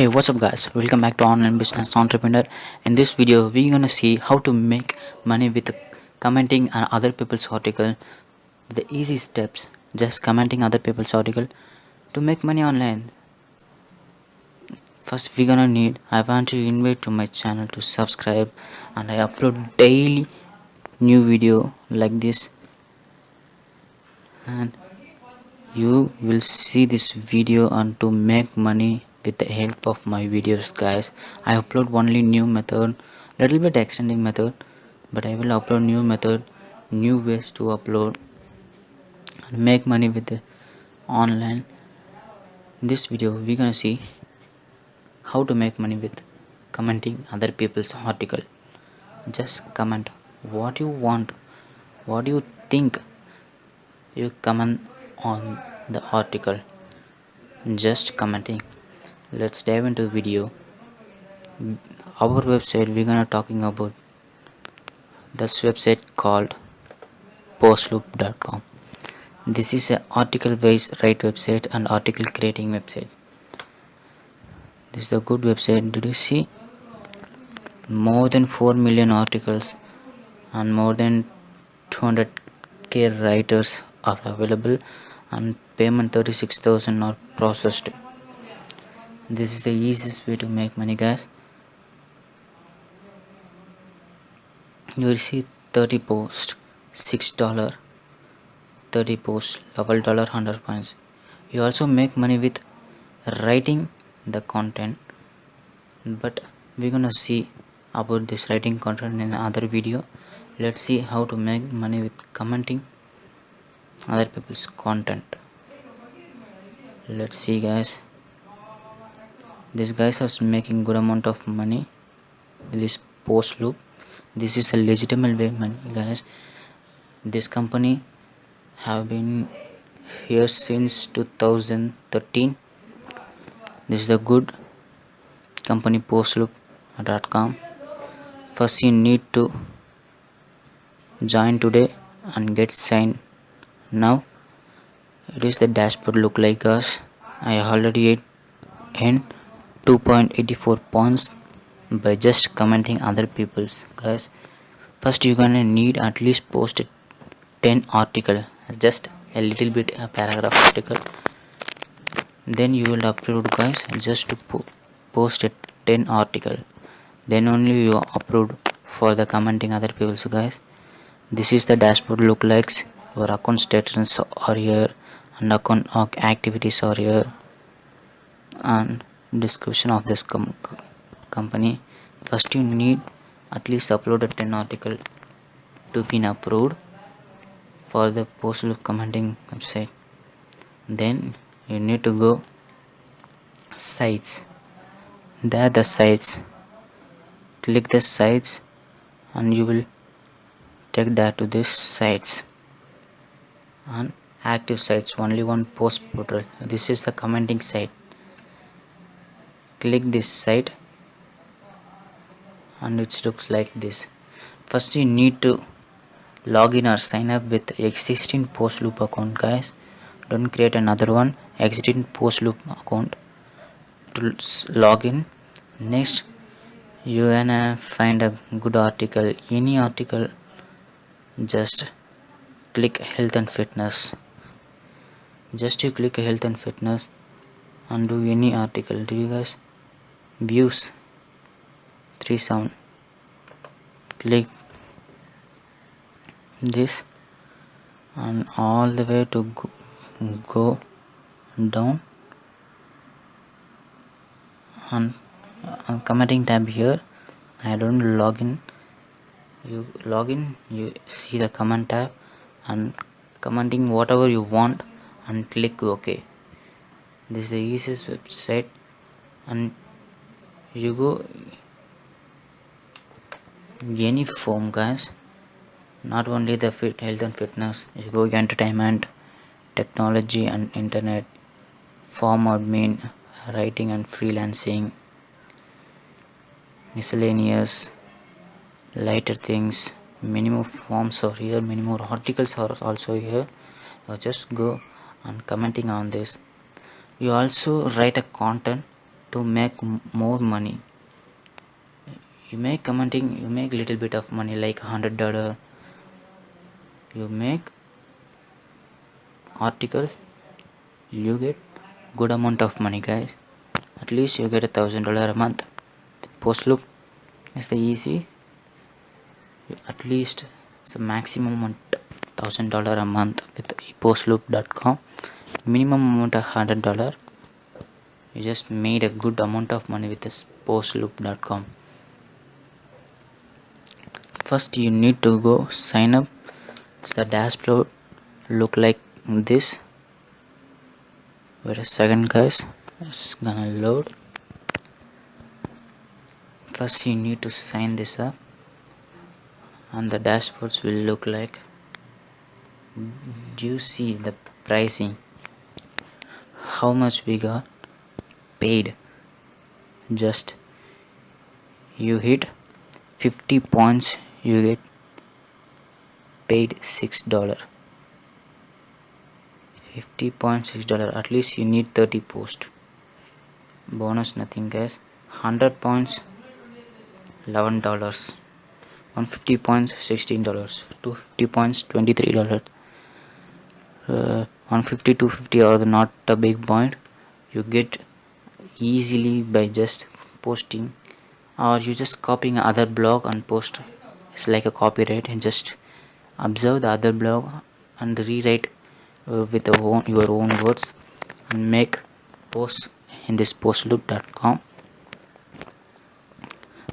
Hey, what's up guys, welcome back to Online Business Entrepreneur. In this video we're gonna see how to make money with commenting on other people's article. The easy steps, just commenting other people's article to make money online. First we're gonna need, I want to invite to my channel to subscribe, and I upload daily new video like this, and you will see this video and to make money with the help of my videos guys. I upload only new method, little bit extending method, but I will upload new method, new ways to upload and make money with the online. In this video we're gonna see how to make money with commenting other people's article. Just comment what you want, what you think, you comment on the article, just commenting. Let's dive into the video. Our website, we're gonna talking about this website called postlook.com. This is a article based write website and article creating website. This is a good website. Did you see more than 4 million articles and more than 200k writers are available, and payment 36,000 are processed. This is the easiest way to make money guys. You will see 30 posts, $6, 30 posts, level dollar 100 points. You also make money with writing the content, but we're gonna see about this writing content in another video. Let's see how to make money with commenting other people's content. Let's see guys. These guys are making good amount of money with this PostLook. This is a legitimate way money guys. This company have been here since 2013. This is the good company, postlook.com. First you need to join today and get signed now. It is the dashboard look like us. I already earned 2.84 points by just commenting other people's guys. First you're gonna need at least post 10 article, just a little bit a paragraph article. Then you will upload guys, just to post a 10 article, then only you upload for the commenting other people's guys. This is the dashboard look likes. Your account status are here and account activities are here, and description of this company. First you need at least upload a 10 article to be approved for the PostLook commenting website. Then you need to go sites. There are the sites. Click the sites and you will take that to this sites. And active sites, only one post portal. This is the commenting site. Click this site and it looks like this. First you need to log in or sign up with existing PostLook account guys. Don't create another one. Existing PostLook account to log in. Next you gonna find a good article, any article. Just click health and fitness. Just you click health and fitness and do any article. Do you guys views 37? Click this and all the way to go down, and commenting tab here. I don't log in. You log in, you see the comment tab and commenting whatever you want and click OK. This is the easiest website, and you go any form guys, not only the health and fitness. You go entertainment, technology and internet, form admin, writing and freelancing, miscellaneous, lighter things. Minimum forms are here, minimum articles are also here. You just go and commenting on this. You also write a content to make more money. You make commenting, you make little bit of money like $100. You make article, you get good amount of money, guys. At least you get $1,000 a month. PostLook is the easy. At least it's a maximum amount $1,000 a month with postlook.com. Minimum amount of $100. You just made a good amount of money with this postlook.com. First you need to go sign up. The dashboard look like this. Wait a second, guys, it's gonna load. First you need to sign this up and the dashboards will look like. Do you see the pricing, how much we got paid? Just you hit 50 points, you get paid $6. 50.6. At least you need 30 posts. Bonus nothing, guys. 100 points $11. 150 points $16. 250 points $23. 150 250 are not a big point. You get easily by just posting, or you just copying other blog and post. It's like a copyright, and just observe the other blog and rewrite with your own words and make posts in this postlook.com.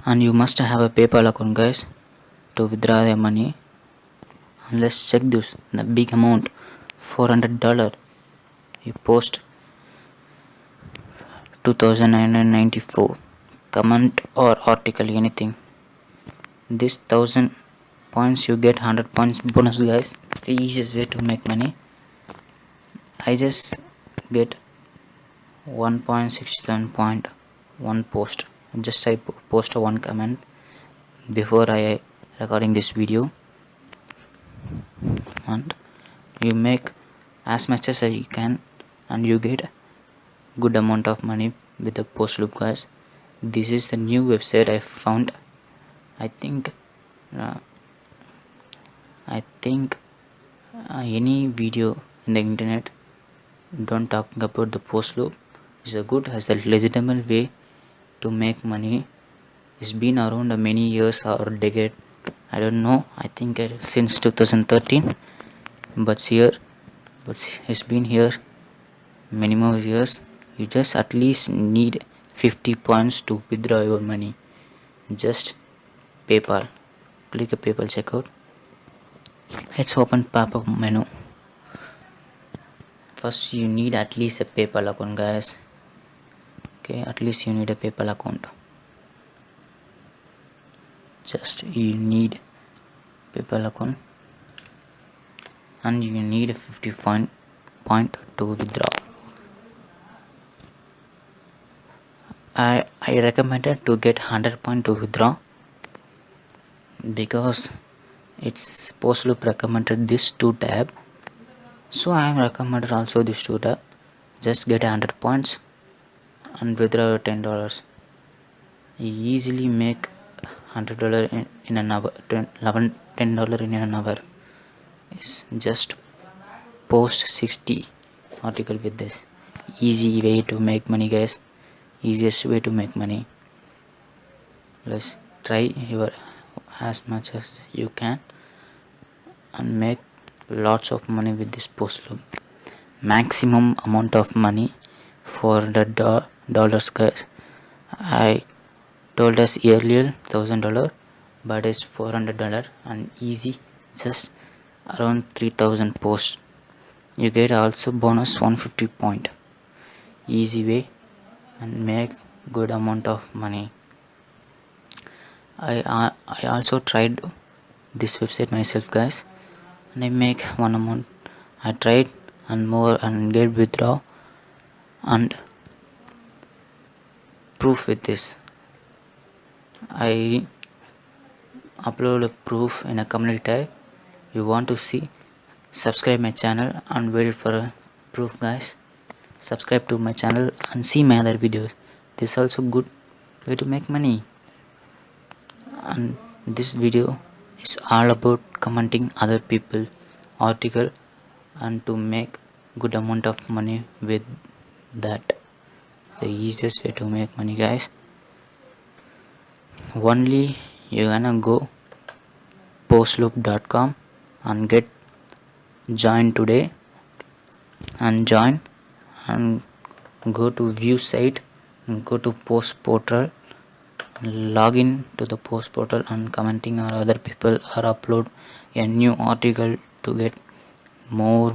and you must have a PayPal account, guys, to withdraw the money. And let's check this, the big amount, $400. You post 2,994 comment or article, anything. This 1,000 points you get 100 points bonus, guys. The easiest way to make money. I just get 1.67.1 post. Just I post one comment before I recording this video, and you make as much as you can and you get good amount of money with the PostLook, guys. This is the new website I found. I think any video in the internet don't talking about the PostLook is a good as the legitimate way to make money. It's been around many years or decade, I don't know. I think since 2013, but it's been here many more years. You just at least need 50 points to withdraw your money. Just PayPal, click a PayPal checkout. Let's open pop-up menu. First you need at least a PayPal account, guys. Okay, at least you need a PayPal account. Just you need PayPal account and you need a 50 point to withdraw. I recommended to get 100 point to withdraw because it's PostLook recommended this 2 tab, so I am recommended also this 2 tab. Just get 100 points and withdraw $10. You easily make $100 in an hour, $10 in an hour. Is just post 60 article with this. Easy way to make money, guys. Easiest way to make money. Let's try your as much as you can and make lots of money with this PostLook. Maximum amount of money for the dollars, guys. I told us earlier $1,000, but it's $400 and easy, just around 3,000 posts. You get also bonus 150 point. Easy way and make good amount of money. I also tried this website myself, guys, and I make one amount. I tried and more and get withdraw and proof with this. I upload a proof in a community tab. You want to see, subscribe my channel and wait for a proof, guys. Subscribe to my channel and see my other videos. is also good way to make money. And this video is all about commenting other people article and to make good amount of money with that. The easiest way to make money, guys. Only you're gonna go postlook.com and get join today and join and go to view site and go to post portal, log in to the post portal and commenting or other people or upload a new article to get more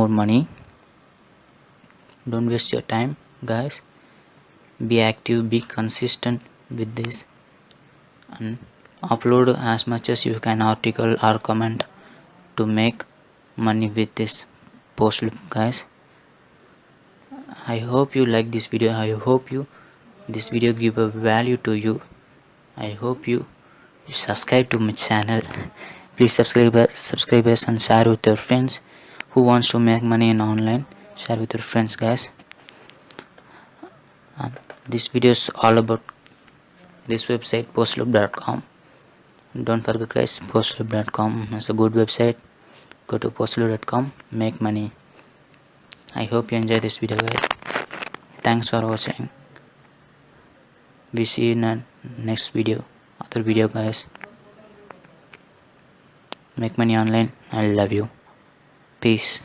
money. Don't waste your time, guys. Be active, be consistent with this and upload as much as you can article or comment to make money with this PostLook, guys. I hope you like this video. I hope this video give a value to you. I hope you subscribe to my channel. Please subscribe us and share with your friends who wants to make money in online. Share with your friends, guys. And this video is all about this website postlook.com. Don't forget, guys, postlook.com is a good website. Go to postlook.com, make money. I hope you enjoy this video, guys. Thanks for watching. We see you in the next video, other video, guys. Make money online. I love you. Peace.